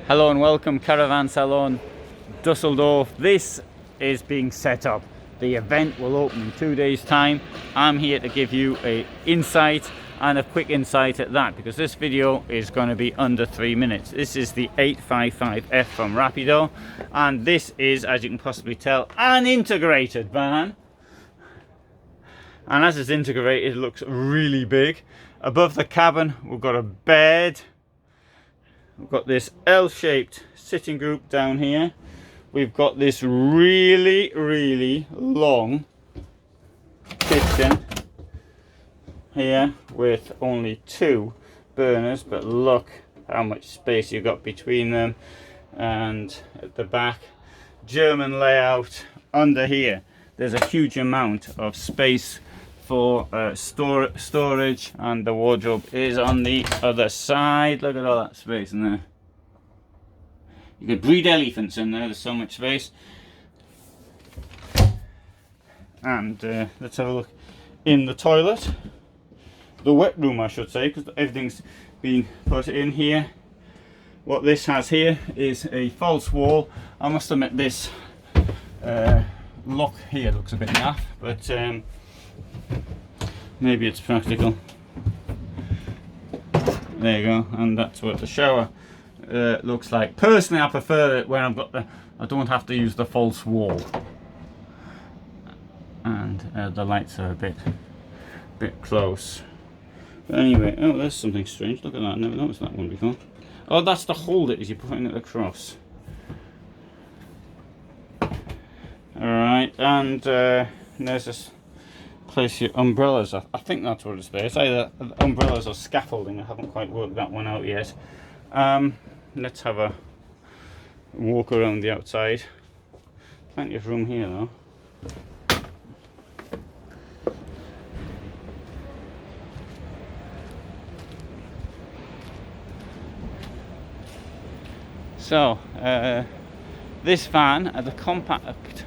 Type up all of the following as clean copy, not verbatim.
Hello and welcome, Caravan Salon Dusseldorf. This is being set up. The event will open in 2 days' time. I'm here to give you a insight, and a quick insight at that, because this video is going to be under 3 minutes. This is the 855F from Rapido, and this is, as you can possibly tell, an integrated van. And as it's integrated, it looks really big. Above the cabin, we've got a bed. We've got this L-shaped sitting group down here. We've got this really long kitchen here with only 2 burners, but look how much space you've got between them. And at the back, German layout. Under here, there's a huge amount of space for storage, and the wardrobe is on the other side. Look at all that space in there. You could breed elephants in there, there's so much space. And let's have a look in the toilet, the wet room I should say, because everything's been put in here. What this has here is a false wall. I must admit this lock here looks a bit naff, but maybe it's practical. There you go, and that's what the shower looks like. Personally, I prefer it when I don't have to use the false wall, and the lights are a bit close. But anyway, oh, there's something strange. Look at that. I never noticed that one before. Oh, that's to hold it as you're putting it across. Alright, and there's this place your umbrellas. I think that's what it's there. It's either umbrellas or scaffolding. I haven't quite worked that one out yet. Let's have a walk around the outside. Plenty of room here though. So this van at the compact,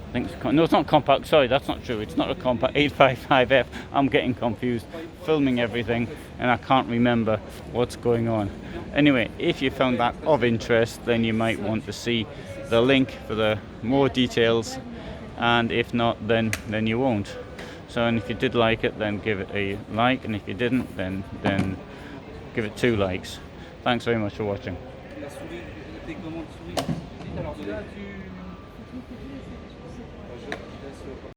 I think it's, no, it's not compact, sorry, that's not true, it's not a compact 855F. I'm getting confused, filming everything, and I can't remember what's going on. Anyway, if you found that of interest, then you might want to see the link for the more details, and if not, then you won't. So, and if you did like it, then give it a like, and if you didn't, then give it 2 likes. Thanks very much for watching.